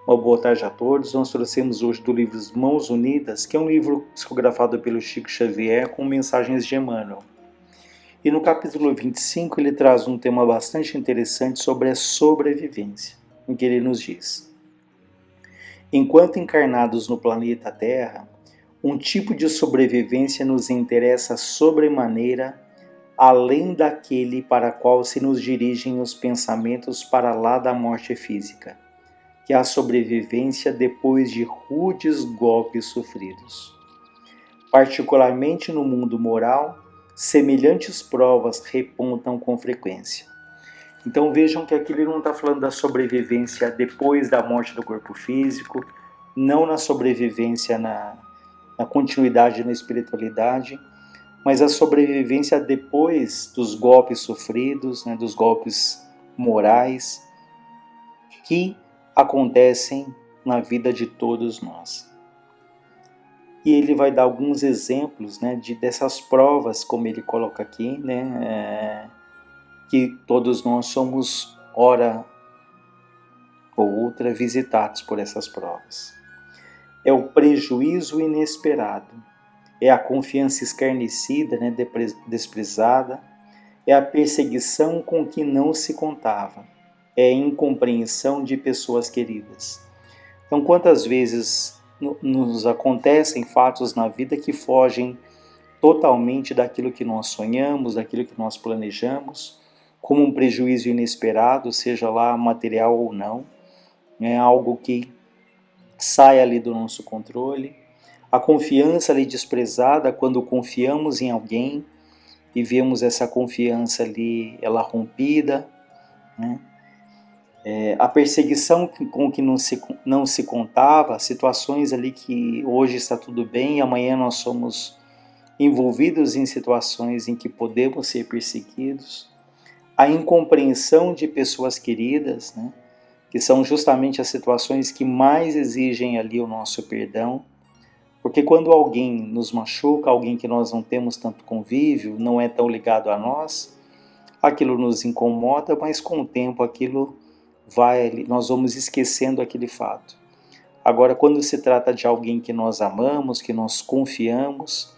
Uma boa tarde a todos. Nós trouxemos hoje do livro Mãos Unidas, que é um livro psicografado pelo Chico Xavier com mensagens de Emmanuel. E no capítulo 25 ele traz um tema bastante interessante sobre a sobrevivência, em que ele nos diz: enquanto encarnados no planeta Terra, um tipo de sobrevivência nos interessa sobremaneira, além daquele para qual se nos dirigem os pensamentos para lá da morte física, que é a sobrevivência depois de rudes golpes sofridos. Particularmente no mundo moral, semelhantes provas repontam com frequência. Então vejam que aqui ele não está falando da sobrevivência depois da morte do corpo físico, não na sobrevivência na continuidade na espiritualidade, mas a sobrevivência depois dos golpes sofridos, dos golpes morais, que acontecem na vida de todos nós. E ele vai dar alguns exemplos dessas provas, como ele coloca aqui, que todos nós somos, ora ou outra, visitados por essas provas. É o prejuízo inesperado, é a confiança escarnecida, desprezada, é a perseguição com que não se contava, é a incompreensão de pessoas queridas. Então, quantas vezes nos acontecem fatos na vida que fogem totalmente daquilo que nós sonhamos, daquilo que nós planejamos, como um prejuízo inesperado, seja lá material ou não, algo que sai ali do nosso controle, a confiança ali desprezada quando confiamos em alguém e vemos essa confiança ali, ela rompida, a perseguição com que não se contava, situações ali que hoje está tudo bem e amanhã nós somos envolvidos em situações em que podemos ser perseguidos, a incompreensão de pessoas queridas, que são justamente as situações que mais exigem ali o nosso perdão, porque quando alguém nos machuca, alguém que nós não temos tanto convívio, não é tão ligado a nós, aquilo nos incomoda, mas com o tempo aquilo nós vamos esquecendo aquele fato. Agora, quando se trata de alguém que nós amamos, que nós confiamos,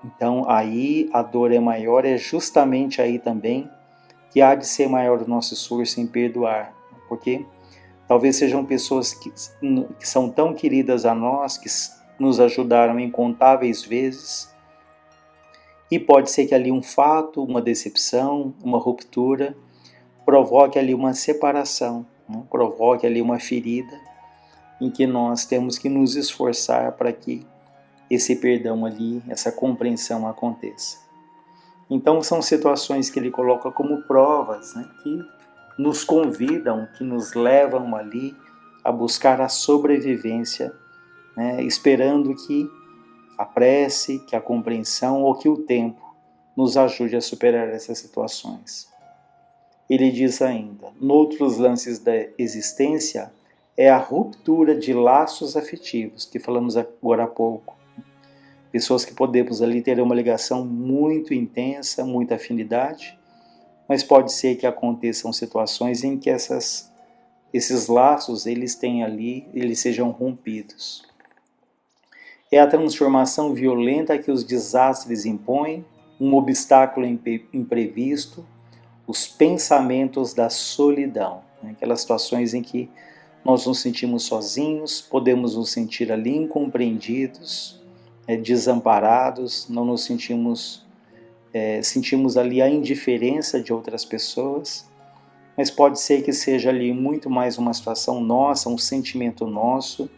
então aí a dor é maior, é justamente aí também que há de ser maior o nosso esforço em perdoar, porque talvez sejam pessoas que são tão queridas a nós, que nos ajudaram incontáveis vezes, e pode ser que ali um fato, uma decepção, uma ruptura, provoque ali uma separação, provoque ali uma ferida, em que nós temos que nos esforçar para que esse perdão ali, essa compreensão aconteça. Então são situações que ele coloca como provas, que nos convidam, que nos levam ali a buscar a sobrevivência, esperando que a prece, que a compreensão ou que o tempo nos ajude a superar essas situações. Ele diz ainda, noutros lances da existência, é a ruptura de laços afetivos, que falamos agora há pouco. Pessoas que podemos ali ter uma ligação muito intensa, muita afinidade, mas pode ser que aconteçam situações em que esses laços eles sejam rompidos. É a transformação violenta que os desastres impõem, um obstáculo imprevisto, os pensamentos da solidão, aquelas situações em que nós nos sentimos sozinhos, podemos nos sentir ali incompreendidos, desamparados, não nos sentimos ali a indiferença de outras pessoas, mas pode ser que seja ali muito mais uma situação nossa, um sentimento nosso,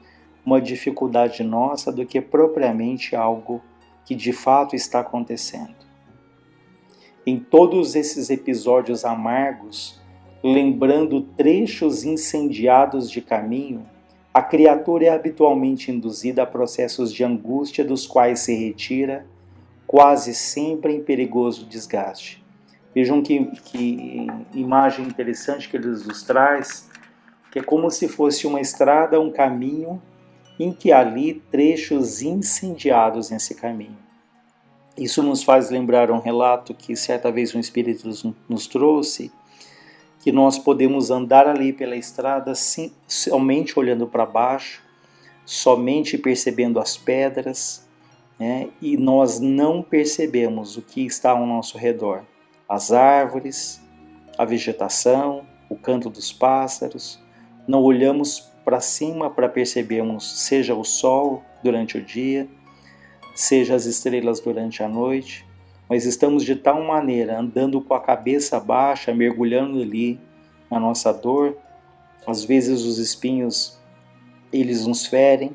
uma dificuldade nossa do que propriamente algo que de fato está acontecendo. Em todos esses episódios amargos, lembrando trechos incendiados de caminho, a criatura é habitualmente induzida a processos de angústia dos quais se retira, quase sempre em perigoso desgaste. Vejam que imagem interessante que ele nos traz, que é como se fosse uma estrada, um caminho, em que há ali trechos incendiados nesse caminho. Isso nos faz lembrar um relato que certa vez um espírito nos trouxe, que nós podemos andar ali pela estrada somente olhando para baixo, somente percebendo as pedras, né? E nós não percebemos o que está ao nosso redor, as árvores, a vegetação, o canto dos pássaros. Não olhamos para cima para percebermos, seja o sol durante o dia, seja as estrelas durante a noite, mas estamos de tal maneira andando com a cabeça baixa, mergulhando ali na nossa dor. Às vezes os espinhos, eles nos ferem,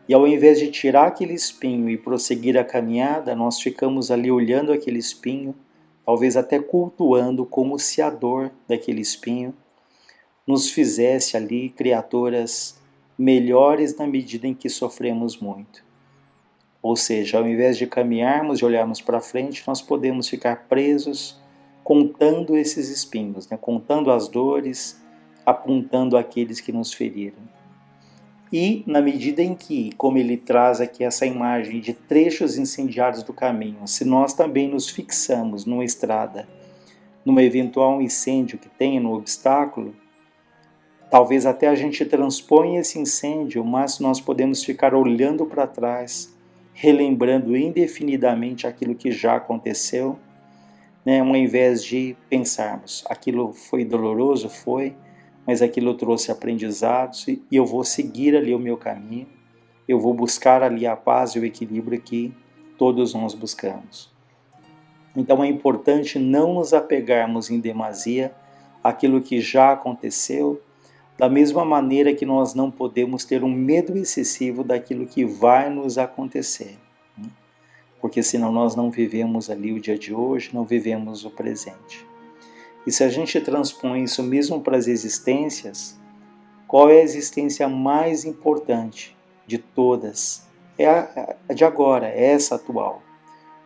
e ao invés de tirar aquele espinho e prosseguir a caminhada, nós ficamos ali olhando aquele espinho, talvez até cultuando, como se a dor daquele espinho nos fizesse ali criaturas melhores na medida em que sofremos muito. Ou seja, ao invés de caminharmos e olharmos para frente, nós podemos ficar presos contando esses espinhos, né? Contando as dores, apontando aqueles que nos feriram. E na medida em que, como ele traz aqui essa imagem de trechos incendiados do caminho, se nós também nos fixamos numa estrada, numa eventual incêndio que tenha no obstáculo, talvez até a gente transponha esse incêndio, mas nós podemos ficar olhando para trás, relembrando indefinidamente aquilo que já aconteceu, né? Ao invés de pensarmos, aquilo foi doloroso, foi, mas aquilo trouxe aprendizados e eu vou seguir ali o meu caminho, eu vou buscar ali a paz e o equilíbrio que todos nós buscamos. Então é importante não nos apegarmos em demasia àquilo que já aconteceu, da mesma maneira que nós não podemos ter um medo excessivo daquilo que vai nos acontecer, né? Porque senão nós não vivemos ali o dia de hoje, não vivemos o presente. E se a gente transpõe isso mesmo para as existências, qual é a existência mais importante de todas? É a de agora, é essa atual.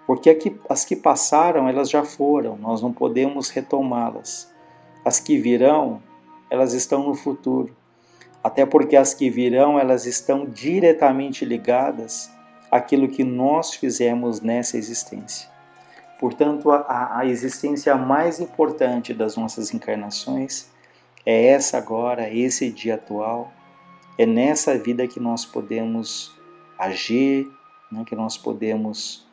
Porque as que passaram, elas já foram, nós não podemos retomá-las. As que virão, elas estão no futuro. Até porque as que virão, elas estão diretamente ligadas àquilo que nós fizemos nessa existência. Portanto, a existência mais importante das nossas encarnações é essa agora, esse dia atual. É nessa vida que nós podemos agir, né, que nós podemos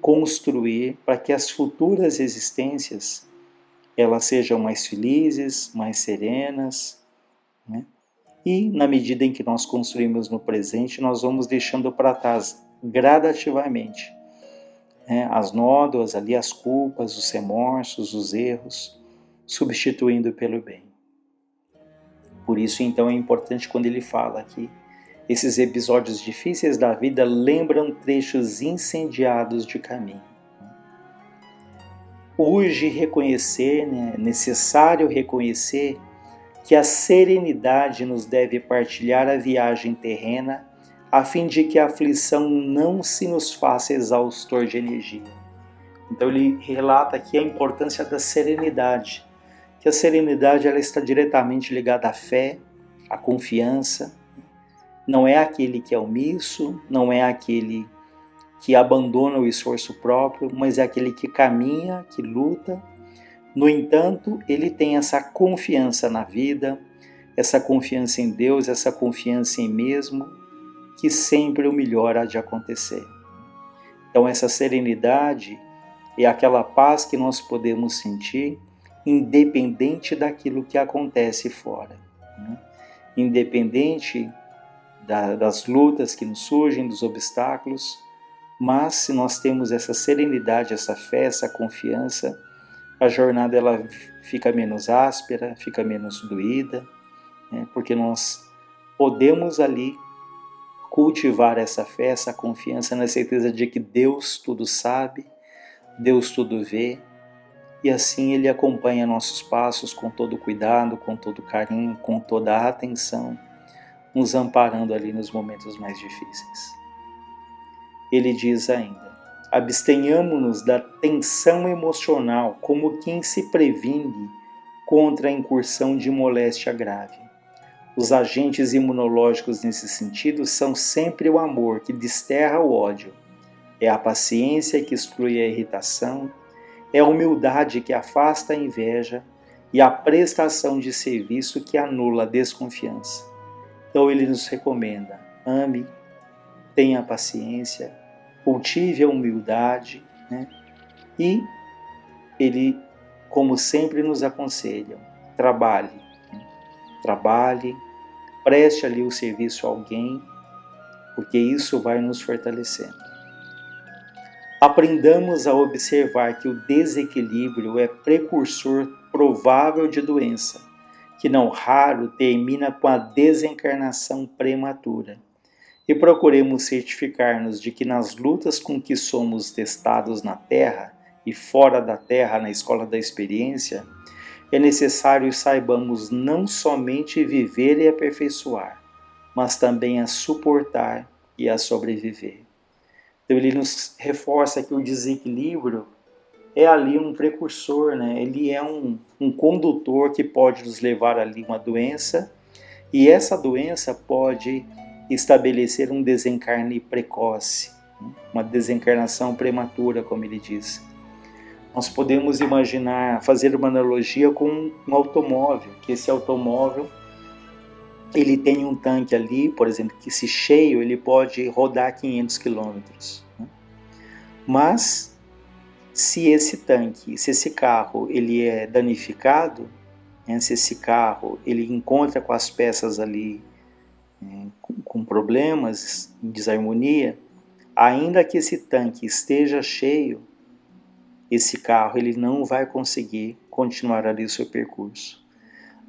construir para que as futuras existências elas sejam mais felizes, mais serenas, né? E na medida em que nós construímos no presente, nós vamos deixando para trás gradativamente, né, as nódoas ali, as culpas, os remorsos, os erros, substituindo pelo bem. Por isso, então, é importante quando ele fala que esses episódios difíceis da vida lembram trechos incendiados de caminho. Urge reconhecer, né, é necessário reconhecer que a serenidade nos deve partilhar a viagem terrena, a fim de que a aflição não se nos faça exaustor de energia. Então ele relata aqui a importância da serenidade, que a serenidade ela está diretamente ligada à fé, à confiança. Não é aquele que é omisso, não é aquele que abandona o esforço próprio, mas é aquele que caminha, que luta. No entanto, ele tem essa confiança na vida, essa confiança em Deus, essa confiança em mesmo, que sempre o melhor há de acontecer. Então essa serenidade é aquela paz que nós podemos sentir independente daquilo que acontece fora, né? Independente das lutas que nos surgem, dos obstáculos, mas se nós temos essa serenidade, essa fé, essa confiança, a jornada ela fica menos áspera, fica menos doída, né? Porque nós podemos ali cultivar essa fé, essa confiança na certeza de que Deus tudo sabe, Deus tudo vê, e assim Ele acompanha nossos passos com todo cuidado, com todo carinho, com toda a atenção, nos amparando ali nos momentos mais difíceis. Ele diz ainda: abstenhamo-nos da tensão emocional como quem se previne contra a incursão de moléstia grave. Os agentes imunológicos nesse sentido são sempre o amor que desterra o ódio, é a paciência que exclui a irritação, é a humildade que afasta a inveja e a prestação de serviço que anula a desconfiança. Então ele nos recomenda: ame, tenha paciência, cultive a humildade, né? E ele, como sempre, nos aconselha: trabalhe, né? Trabalhe, preste ali o serviço a alguém, porque isso vai nos fortalecendo. Aprendamos a observar que o desequilíbrio é precursor provável de doença, que não raro termina com a desencarnação prematura. E procuremos certificar-nos de que nas lutas com que somos testados na Terra e fora da Terra na escola da experiência, é necessário saibamos não somente viver e aperfeiçoar, mas também a suportar e a sobreviver. Então ele nos reforça que o desequilíbrio é ali um precursor, né? Ele é um condutor que pode nos levar ali uma doença, e essa doença pode estabelecer um desencarne precoce, uma desencarnação prematura, como ele diz. Nós podemos imaginar, fazer uma analogia com um automóvel, que esse automóvel ele tem um tanque ali, por exemplo, que se cheio ele pode rodar 500 quilômetros. Mas se esse carro ele é danificado, né, se esse carro ele encontra com as peças ali com problemas, em desarmonia, ainda que esse tanque esteja cheio, esse carro ele não vai conseguir continuar ali o seu percurso.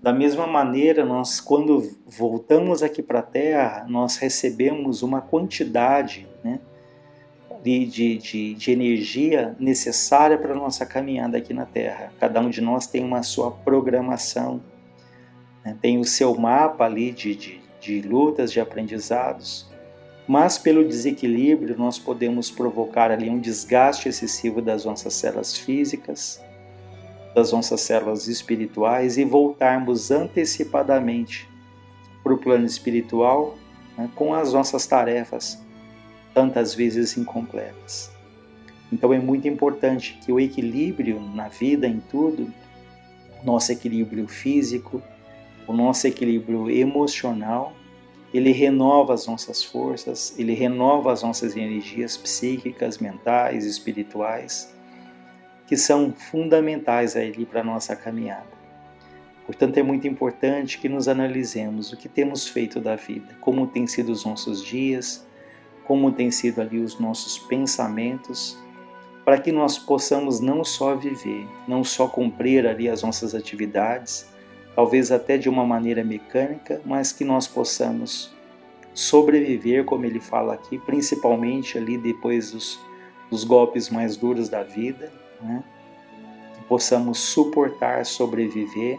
Da mesma maneira, nós quando voltamos aqui para a Terra, nós recebemos uma quantidade, né, de energia necessária para a nossa caminhada aqui na Terra. Cada um de nós tem uma sua programação, né, tem o seu mapa ali de lutas, de aprendizados, mas pelo desequilíbrio nós podemos provocar ali um desgaste excessivo das nossas células físicas, das nossas células espirituais e voltarmos antecipadamente para o plano espiritual, né, com as nossas tarefas tantas vezes incompletas. Então é muito importante que o equilíbrio na vida, em tudo, nosso equilíbrio físico, o nosso equilíbrio emocional, ele renova as nossas forças, ele renova as nossas energias psíquicas, mentais, espirituais, que são fundamentais ali para a nossa caminhada. Portanto, é muito importante que nos analisemos o que temos feito da vida, como têm sido os nossos dias, como têm sido ali os nossos pensamentos, para que nós possamos não só viver, não só cumprir ali as nossas atividades, talvez até de uma maneira mecânica, mas que nós possamos sobreviver, como ele fala aqui, principalmente ali depois dos golpes mais duros da vida, né? Que possamos suportar, sobreviver,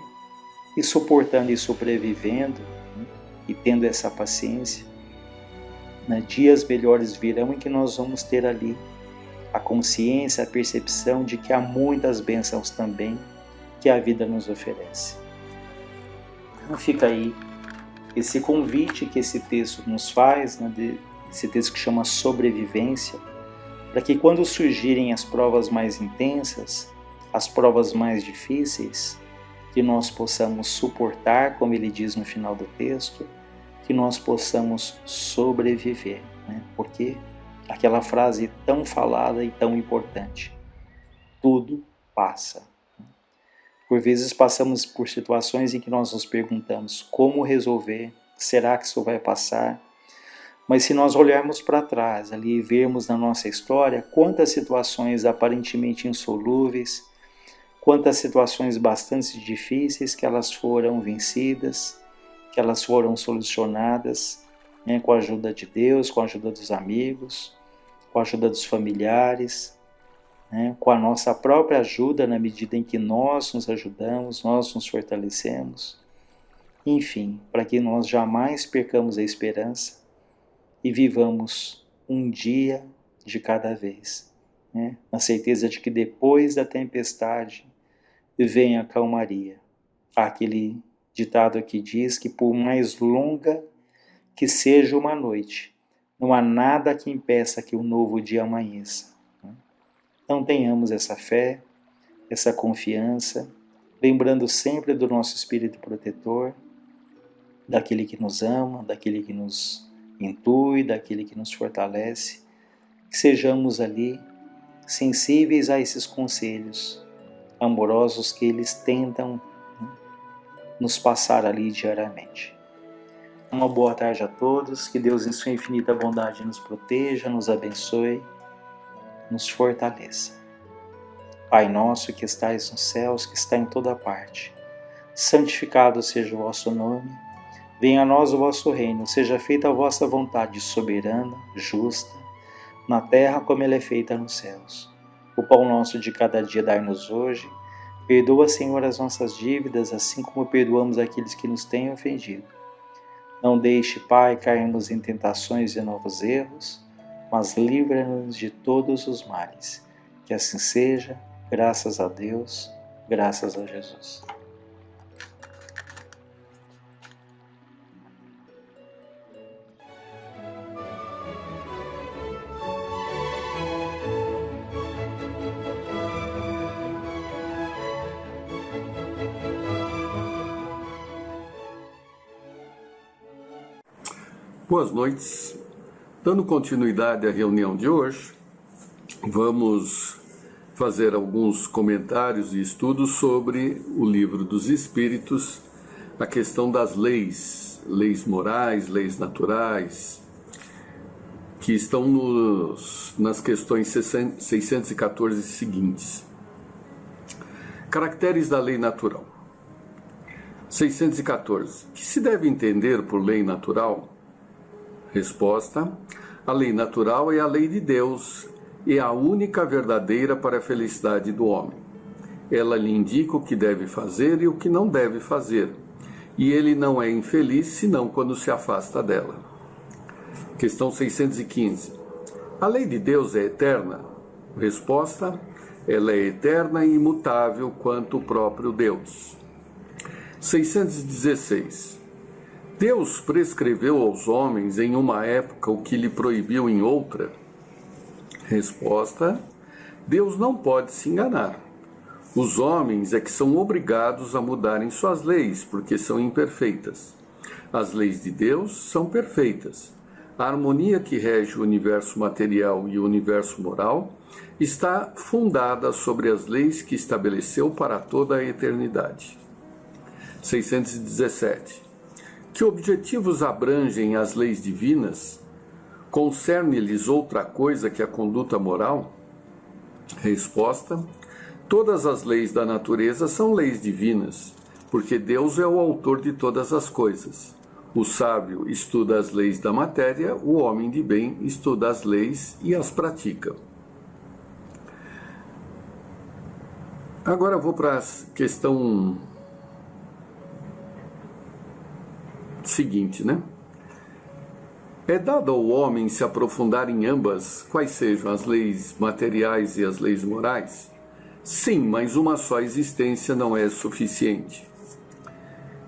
e suportando e sobrevivendo, né? E tendo essa paciência, né? Dias melhores virão em que nós vamos ter ali a consciência, a percepção de que há muitas bênçãos também que a vida nos oferece. Então fica aí esse convite que esse texto nos faz, né, esse texto que chama Sobrevivência, para que quando surgirem as provas mais intensas, as provas mais difíceis, que nós possamos suportar, como ele diz no final do texto, que nós possamos sobreviver, né? Porque aquela frase tão falada e tão importante, tudo passa. Por vezes passamos por situações em que nós nos perguntamos como resolver, será que isso vai passar? Mas se nós olharmos para trás ali e vermos na nossa história quantas situações aparentemente insolúveis, quantas situações bastante difíceis que elas foram vencidas, que elas foram solucionadas, né, com a ajuda de Deus, com a ajuda dos amigos, com a ajuda dos familiares, né, com a nossa própria ajuda na medida em que nós nos ajudamos, nós nos fortalecemos. Enfim, para que nós jamais percamos a esperança e vivamos um dia de cada vez, né, na certeza de que depois da tempestade vem a calmaria. Há aquele ditado que diz que por mais longa que seja uma noite, não há nada que impeça que um novo dia amanheça. Então tenhamos essa fé, essa confiança, lembrando sempre do nosso Espírito protetor, daquele que nos ama, daquele que nos intui, daquele que nos fortalece, que sejamos ali sensíveis a esses conselhos amorosos que eles tentam nos passar ali diariamente. Uma boa tarde a todos, que Deus em sua infinita bondade nos proteja, nos abençoe, nos fortaleça. Pai nosso que estais nos céus, que está em toda parte, santificado seja o vosso nome, venha a nós o vosso reino, seja feita a vossa vontade soberana, justa, na terra como ela é feita nos céus. O pão nosso de cada dia dai-nos hoje, perdoa, Senhor, as nossas dívidas, assim como perdoamos aqueles que nos têm ofendido. Não deixe, Pai, cairmos em tentações e novos erros, mas livra-nos de todos os males. Que assim seja, graças a Deus, graças a Jesus. Boas noites. Dando continuidade à reunião de hoje, vamos fazer alguns comentários e estudos sobre o Livro dos Espíritos, a questão das leis morais, leis naturais, que estão nas questões 614 seguintes. Caracteres da lei natural. 614. Que se deve entender por lei natural? Resposta: a lei natural é a lei de Deus e a única verdadeira para a felicidade do homem. Ela lhe indica o que deve fazer e o que não deve fazer, e ele não é infeliz senão quando se afasta dela. Questão 615. A lei de Deus é eterna? Resposta: ela é eterna e imutável quanto o próprio Deus. 616. Deus prescreveu aos homens em uma época o que lhe proibiu em outra? Resposta: Deus não pode se enganar. Os homens é que são obrigados a mudarem suas leis, porque são imperfeitas. As leis de Deus são perfeitas. A harmonia que rege o universo material e o universo moral está fundada sobre as leis que estabeleceu para toda a eternidade. 617. Que objetivos abrangem as leis divinas? Concerne-lhes outra coisa que a conduta moral? Resposta: todas as leis da natureza são leis divinas, porque Deus é o autor de todas as coisas. O sábio estuda as leis da matéria, o homem de bem estuda as leis e as pratica. Agora eu vou para a questão seguinte, É dado ao homem se aprofundar em ambas, quais sejam as leis materiais e as leis morais? Sim, mas uma só existência não é suficiente.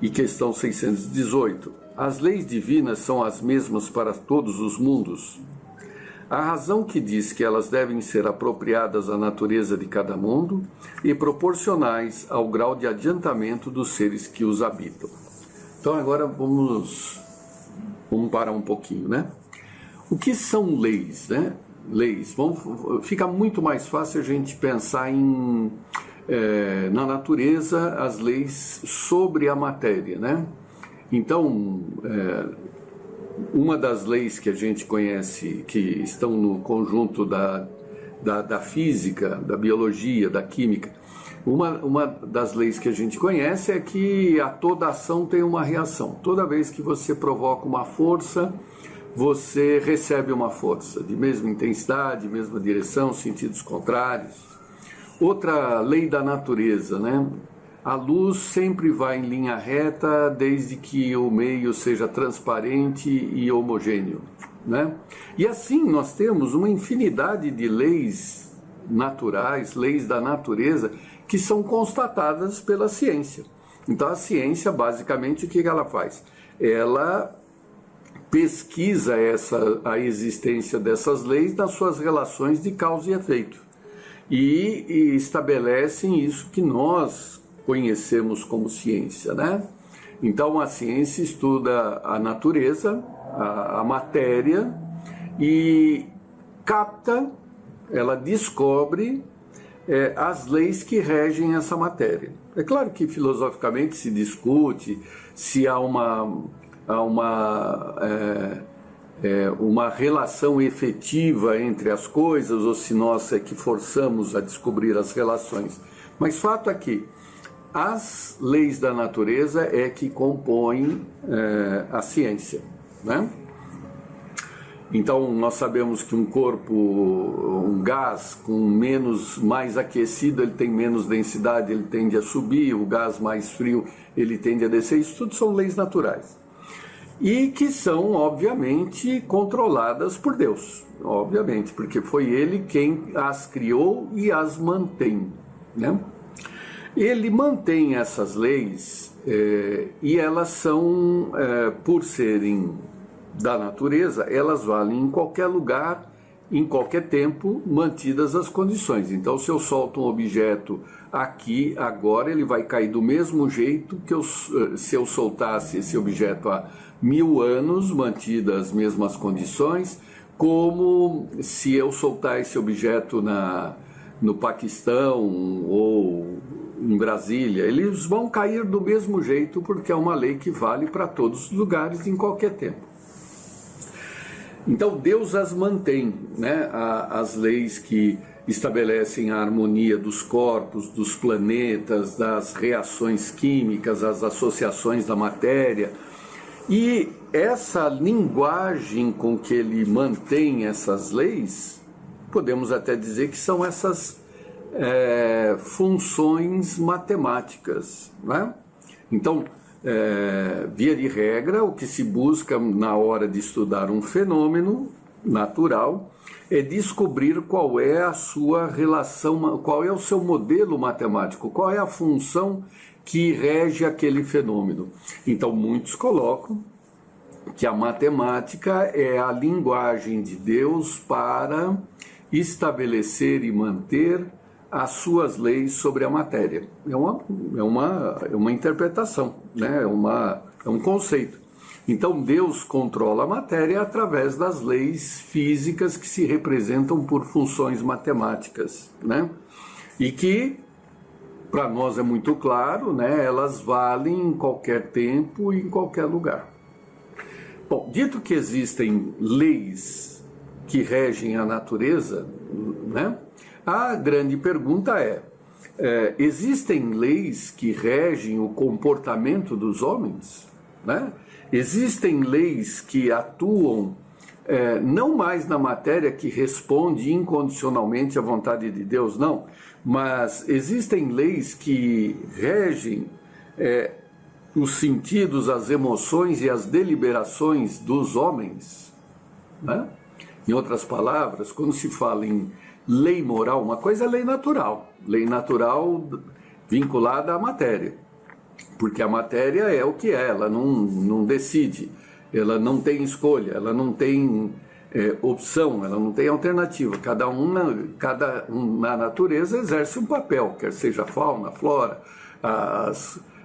E questão 618. As leis divinas são as mesmas para todos os mundos? A razão que diz que elas devem ser apropriadas à natureza de cada mundo e proporcionais ao grau de adiantamento dos seres que os habitam. Então agora vamos parar um pouquinho, O que são leis, Leis. Fica muito mais fácil a gente pensar na natureza, as leis sobre a matéria, Então, uma das leis que a gente conhece, que estão no conjunto da física, da biologia, da química, uma das leis que a gente conhece é que a toda ação tem uma reação. Toda vez que você provoca uma força, você recebe uma força de mesma intensidade, mesma direção, sentidos contrários. Outra lei da natureza, A luz sempre vai em linha reta desde que o meio seja transparente e homogêneo, E assim nós temos uma infinidade de leis naturais, leis da natureza, que são constatadas pela ciência. Então a ciência, basicamente, o que ela faz? Ela pesquisa a existência dessas leis nas suas relações de causa e efeito. E estabelecem isso que nós conhecemos como ciência, né? Então a ciência estuda a natureza, a matéria, e capta, ela descobre as leis que regem essa matéria. É claro que filosoficamente se discute se há uma relação efetiva entre as coisas ou se nós é que forçamos a descobrir as relações. Mas fato é que as leis da natureza é que compõem a ciência, né? Então, nós sabemos que um corpo, um gás mais aquecido, ele tem menos densidade, ele tende a subir, o gás mais frio, ele tende a descer. Isso tudo são leis naturais. E que são, obviamente, controladas por Deus. Obviamente, porque foi Ele quem as criou e as mantém, né? Ele mantém essas leis e elas são, por serem da natureza, elas valem em qualquer lugar, em qualquer tempo, mantidas as condições. Então, se eu solto um objeto aqui, agora, ele vai cair do mesmo jeito que se eu soltasse esse objeto há 1000 anos, mantidas as mesmas condições, como se eu soltar esse objeto no Paquistão ou em Brasília. Eles vão cair do mesmo jeito, porque é uma lei que vale para todos os lugares, em qualquer tempo. Então Deus as mantém, né? As leis que estabelecem a harmonia dos corpos, dos planetas, das reações químicas, as associações da matéria. E essa linguagem com que ele mantém essas leis, podemos até dizer que são essas funções matemáticas, né? Então, via de regra, o que se busca na hora de estudar um fenômeno natural é descobrir qual é a sua relação, qual é o seu modelo matemático, qual é a função que rege aquele fenômeno. Então, muitos colocam que a matemática é a linguagem de Deus para estabelecer e manter as suas leis sobre a matéria. É uma interpretação, né? É um conceito. Então Deus controla a matéria através das leis físicas que se representam por funções matemáticas, né? E que, para nós é muito claro, né? Elas valem em qualquer tempo e em qualquer lugar. Bom, dito que existem leis que regem a natureza, né? A grande pergunta existem leis que regem o comportamento dos homens, né? Existem leis que atuam não mais na matéria que responde incondicionalmente à vontade de Deus, não, mas existem leis que regem os sentidos, as emoções e as deliberações dos homens, né? Em outras palavras, quando se fala em lei moral, uma coisa é lei natural vinculada à matéria, porque a matéria é o que é, ela não decide, ela não tem escolha, ela não tem opção, ela não tem alternativa, cada um na natureza exerce um papel, quer seja a fauna, a flora,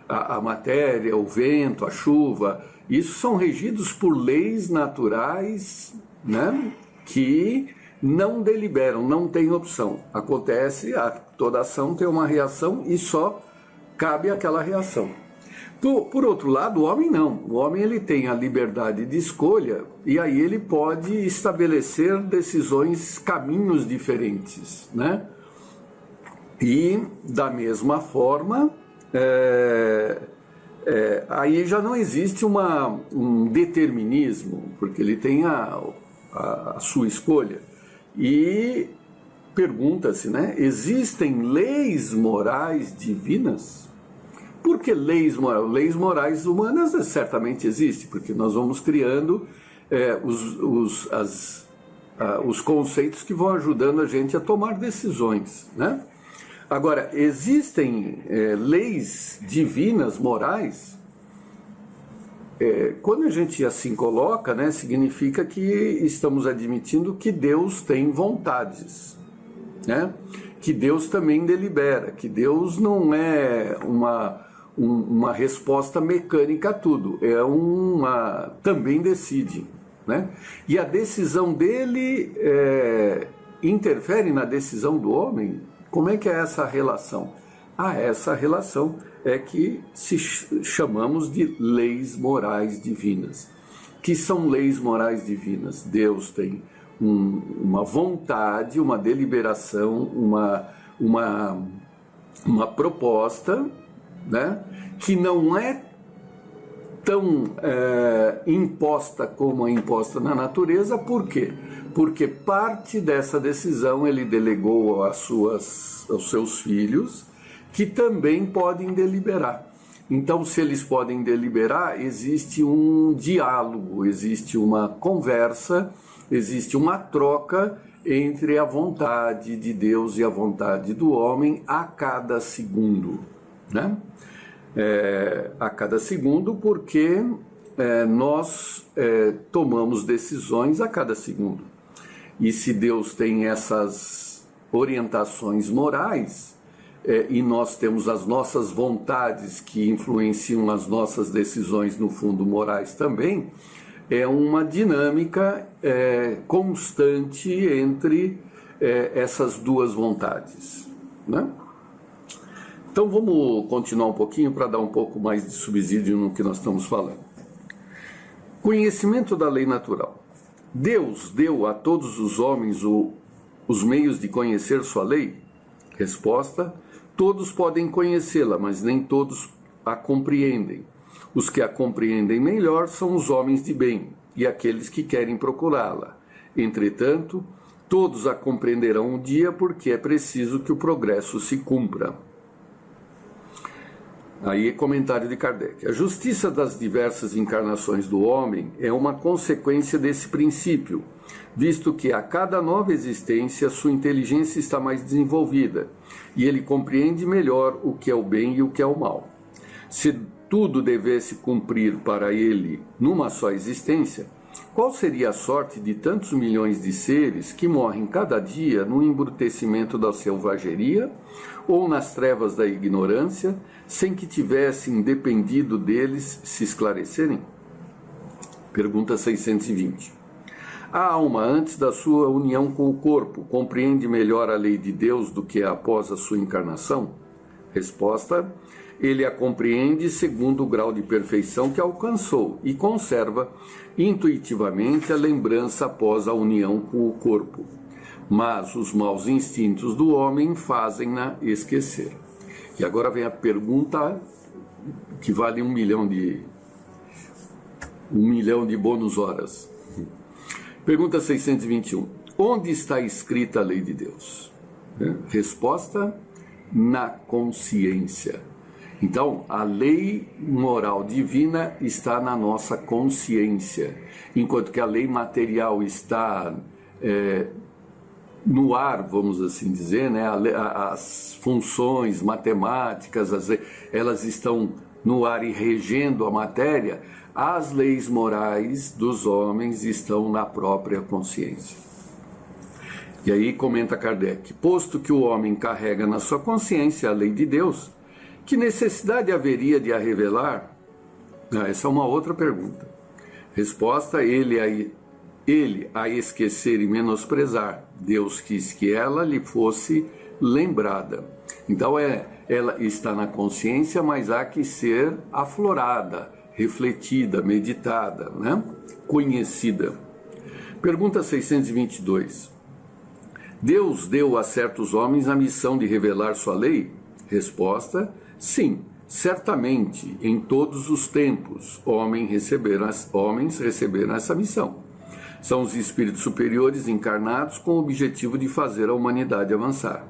a matéria, o vento, a chuva, isso são regidos por leis naturais, né, que não deliberam, não tem opção. Acontece, toda ação tem uma reação e só cabe aquela reação. Por outro lado, o homem não. O homem ele tem a liberdade de escolha e aí ele pode estabelecer decisões, caminhos diferentes, né? E, da mesma forma, aí já não existe um determinismo, porque ele tem a sua escolha. E pergunta-se, né? Existem leis morais divinas? Por que leis morais? Leis morais humanas certamente existem, porque nós vamos criando os conceitos que vão ajudando a gente a tomar decisões, né? Agora, existem leis divinas morais? Quando a gente assim coloca, né, significa que estamos admitindo que Deus tem vontades, né? que Deus também delibera, que Deus não é uma resposta mecânica a tudo, também decide, né? E a decisão dele interfere na decisão do homem? Como é que é essa relação? Essa relação é que chamamos de leis morais divinas. Que são leis morais divinas? Deus tem uma vontade, uma deliberação, uma proposta, né, que não é tão imposta como é imposta na natureza. Por quê? Porque parte dessa decisão ele delegou aos seus filhos, que também podem deliberar. Então, se eles podem deliberar, existe um diálogo, existe uma conversa, existe uma troca entre a vontade de Deus e a vontade do homem a cada segundo, né? A cada segundo, porque nós tomamos decisões a cada segundo. E se Deus tem essas orientações morais, e nós temos as nossas vontades que influenciam as nossas decisões, no fundo, morais também, é uma dinâmica constante entre essas duas vontades, né? Então vamos continuar um pouquinho para dar um pouco mais de subsídio no que nós estamos falando. Conhecimento da lei natural. Deus deu a todos os homens os meios de conhecer sua lei? Resposta: todos podem conhecê-la, mas nem todos a compreendem. Os que a compreendem melhor são os homens de bem e aqueles que querem procurá-la. Entretanto, todos a compreenderão um dia, porque é preciso que o progresso se cumpra. Aí, comentário de Kardec. A justiça das diversas encarnações do homem é uma consequência desse princípio, visto que a cada nova existência sua inteligência está mais desenvolvida e ele compreende melhor o que é o bem e o que é o mal. Se tudo devesse cumprir para ele numa só existência, qual seria a sorte de tantos milhões de seres que morrem cada dia no embrutecimento da selvageria ou nas trevas da ignorância, sem que tivessem dependido deles se esclarecerem? Pergunta 620. A alma, antes da sua união com o corpo, compreende melhor a lei de Deus do que após a sua encarnação? Resposta: ele a compreende segundo o grau de perfeição que alcançou e conserva intuitivamente a lembrança após a união com o corpo. Mas os maus instintos do homem fazem-na esquecer. E agora vem a pergunta que vale 1 milhão de bônus horas. Pergunta 621. Onde está escrita a lei de Deus? Resposta: na consciência. Então, a lei moral divina está na nossa consciência, enquanto que a lei material está no ar, vamos assim dizer, né? As funções matemáticas, elas estão no ar e regendo a matéria. As leis morais dos homens estão na própria consciência. E aí comenta Kardec: posto que o homem carrega na sua consciência a lei de Deus, que necessidade haveria de a revelar? Essa é uma outra pergunta. Resposta: ele a esquecer e menosprezar. Deus quis que ela lhe fosse lembrada. Então ela está na consciência, mas há que ser aflorada, refletida, meditada, né? Conhecida. Pergunta 622. Deus deu a certos homens a missão de revelar sua lei? Resposta: sim, certamente, em todos os tempos, homens receberam essa missão. São os espíritos superiores encarnados com o objetivo de fazer a humanidade avançar.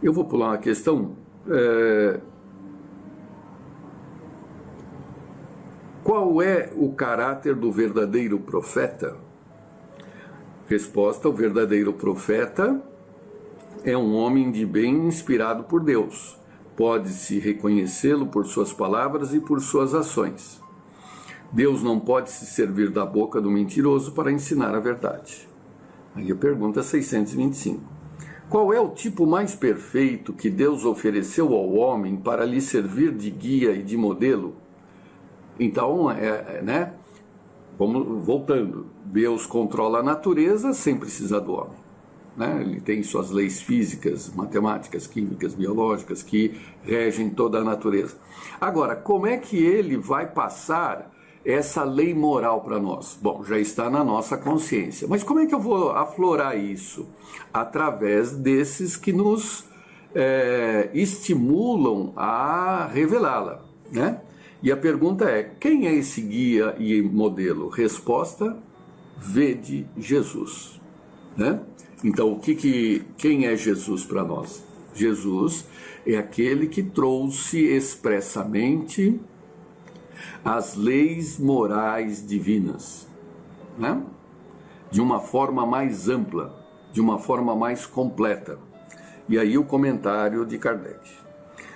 Eu vou pular uma questão. Qual é o caráter do verdadeiro profeta? Resposta: o verdadeiro profeta é um homem de bem inspirado por Deus. Pode-se reconhecê-lo por suas palavras e por suas ações. Deus não pode se servir da boca do mentiroso para ensinar a verdade. Aí a pergunta 625. Qual é o tipo mais perfeito que Deus ofereceu ao homem para lhe servir de guia e de modelo? Então, né? Voltando, Deus controla a natureza sem precisar do homem. Né? Ele tem suas leis físicas, matemáticas, químicas, biológicas que regem toda a natureza. Agora, como é que ele vai passar essa lei moral para nós? Bom, já está na nossa consciência. Mas como é que eu vou aflorar isso? Através desses que nos estimulam a revelá-la, né? E a pergunta é, quem é esse guia e modelo? Resposta, vede Jesus, né? Então, quem é Jesus para nós? Jesus é aquele que trouxe expressamente as leis morais divinas, né? De uma forma mais ampla, de uma forma mais completa. E aí o comentário de Kardec.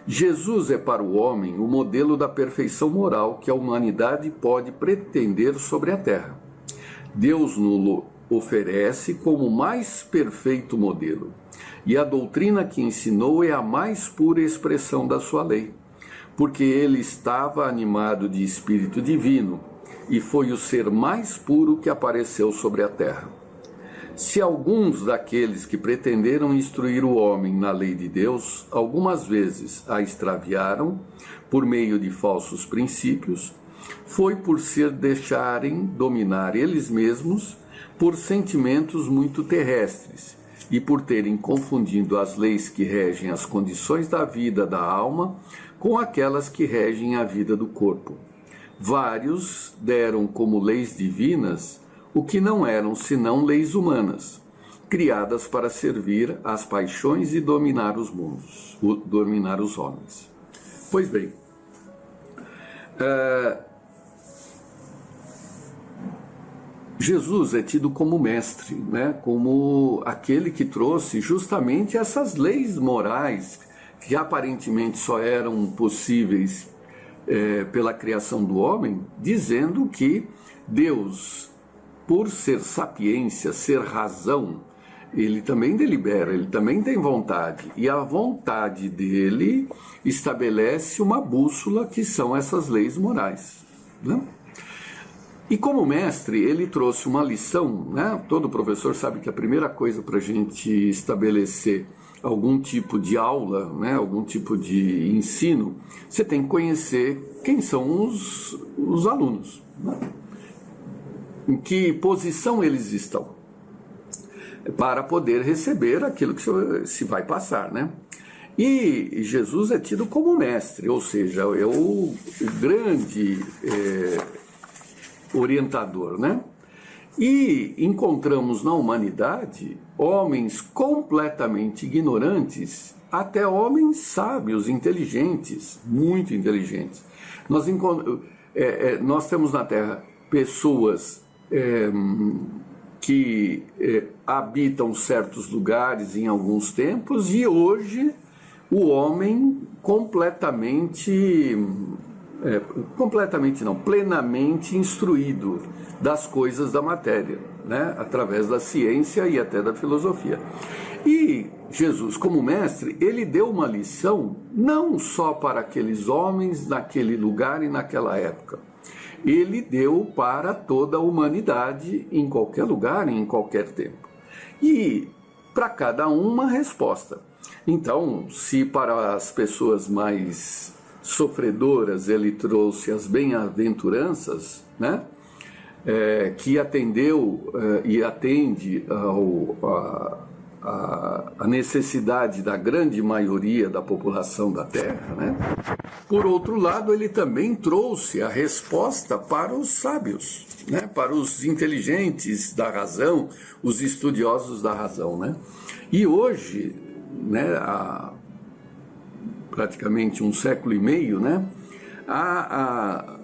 Jesus é para o homem o modelo da perfeição moral que a humanidade pode pretender sobre a terra. Deus nos oferece como o mais perfeito modelo, e a doutrina que ensinou é a mais pura expressão da sua lei, porque ele estava animado de espírito divino e foi o ser mais puro que apareceu sobre a terra. Se alguns daqueles que pretenderam instruir o homem na lei de Deus, algumas vezes a extraviaram por meio de falsos princípios, foi por se deixarem dominar eles mesmos por sentimentos muito terrestres e por terem confundido as leis que regem as condições da vida da alma com aquelas que regem a vida do corpo. Vários deram como leis divinas o que não eram senão leis humanas, criadas para servir às paixões e dominar os mundos, dominar os homens. Pois bem, Jesus é tido como mestre, né? Como aquele que trouxe justamente essas leis morais que aparentemente só eram possíveis pela criação do homem, dizendo que Deus, por ser sapiência, ser razão, ele também delibera, ele também tem vontade. E a vontade dele estabelece uma bússola que são essas leis morais, né? E como mestre, ele trouxe uma lição, né? Todo professor sabe que a primeira coisa para a gente estabelecer algum tipo de aula, né? Algum tipo de ensino, você tem que conhecer quem são os alunos, né? Em que posição eles estão, para poder receber aquilo que se vai passar, né? E Jesus é tido como mestre, ou seja, é o grande orientador, né? E encontramos na humanidade homens completamente ignorantes, até homens sábios, inteligentes, muito inteligentes. Nós temos na Terra pessoas que habitam certos lugares em alguns tempos, e hoje o homem plenamente instruído das coisas da matéria, né? Através da ciência e até da filosofia. E Jesus, como mestre, ele deu uma lição não só para aqueles homens naquele lugar e naquela época. Ele deu para toda a humanidade, em qualquer lugar e em qualquer tempo. E para cada um uma resposta. Então, se para as pessoas mais sofredoras ele trouxe as bem-aventuranças, né? Que atendeu e atende a necessidade da grande maioria da população da Terra, né? Por outro lado, ele também trouxe a resposta para os sábios, né? Para os inteligentes da razão, os estudiosos da razão, né? E hoje, né, há praticamente um século e meio, né, a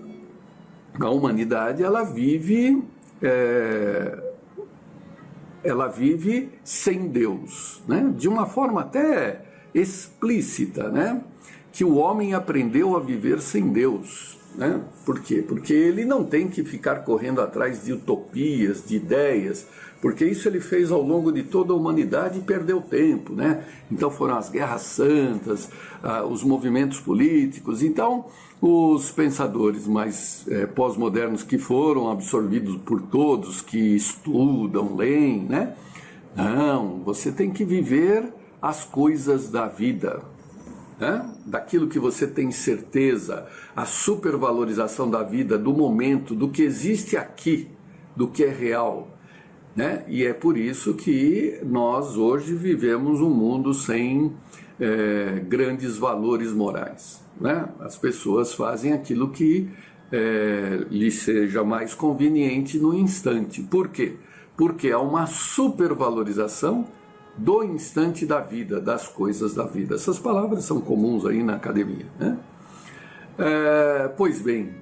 humanidade ela vive sem Deus, né? De uma forma até explícita, né? Que o homem aprendeu a viver sem Deus, né? Por quê? Porque ele não tem que ficar correndo atrás de utopias, de ideias, porque isso ele fez ao longo de toda a humanidade e perdeu tempo, né? Então foram as guerras santas, os movimentos políticos. Então os pensadores mais pós-modernos que foram absorvidos por todos, que estudam, leem, né? Não, você tem que viver as coisas da vida, né? Daquilo que você tem certeza, a supervalorização da vida, do momento, do que existe aqui, do que é real, né? E é por isso que nós hoje vivemos um mundo sem grandes valores morais, né? As pessoas fazem aquilo que lhes seja mais conveniente no instante. Por quê? Porque há uma supervalorização do instante da vida, das coisas da vida. Essas palavras são comuns aí na academia, né? Pois bem,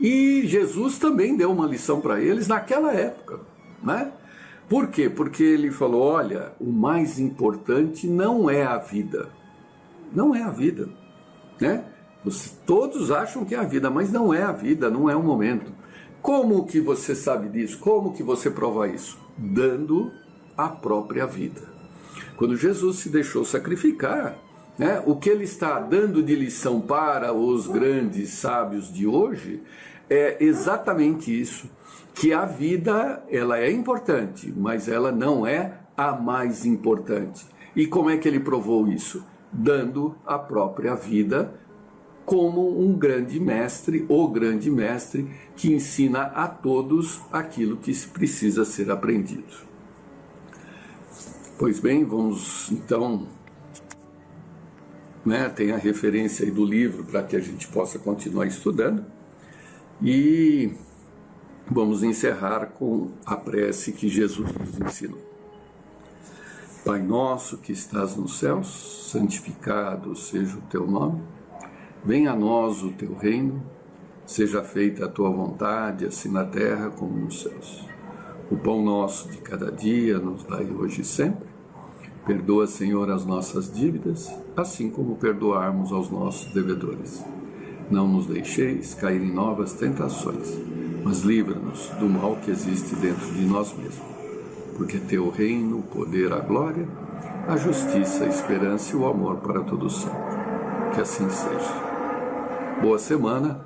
e Jesus também deu uma lição para eles naquela época, né? Por quê? Porque ele falou, olha, o mais importante não é a vida. Não é a vida, né? Todos acham que é a vida, mas não é a vida, não é o momento. Como que você sabe disso? Como que você prova isso? Dando a própria vida. Quando Jesus se deixou sacrificar, né, o que ele está dando de lição para os grandes sábios de hoje é exatamente isso, que a vida ela é importante, mas ela não é a mais importante. E como é que ele provou isso? Dando a própria vida como um grande mestre, o grande mestre que ensina a todos aquilo que precisa ser aprendido. Pois bem, vamos então, né, tem a referência aí do livro para que a gente possa continuar estudando e vamos encerrar com a prece que Jesus nos ensinou. Pai nosso que estás nos céus, santificado seja o teu nome, venha a nós o teu reino, seja feita a tua vontade, assim na terra como nos céus. O pão nosso de cada dia nos dai hoje e sempre. Perdoa, Senhor, as nossas dívidas, assim como perdoarmos aos nossos devedores. Não nos deixeis cair em novas tentações, mas livra-nos do mal que existe dentro de nós mesmos. Porque teu reino, o poder, a glória, a justiça, a esperança e o amor para todos sempre. Que assim seja. Boa semana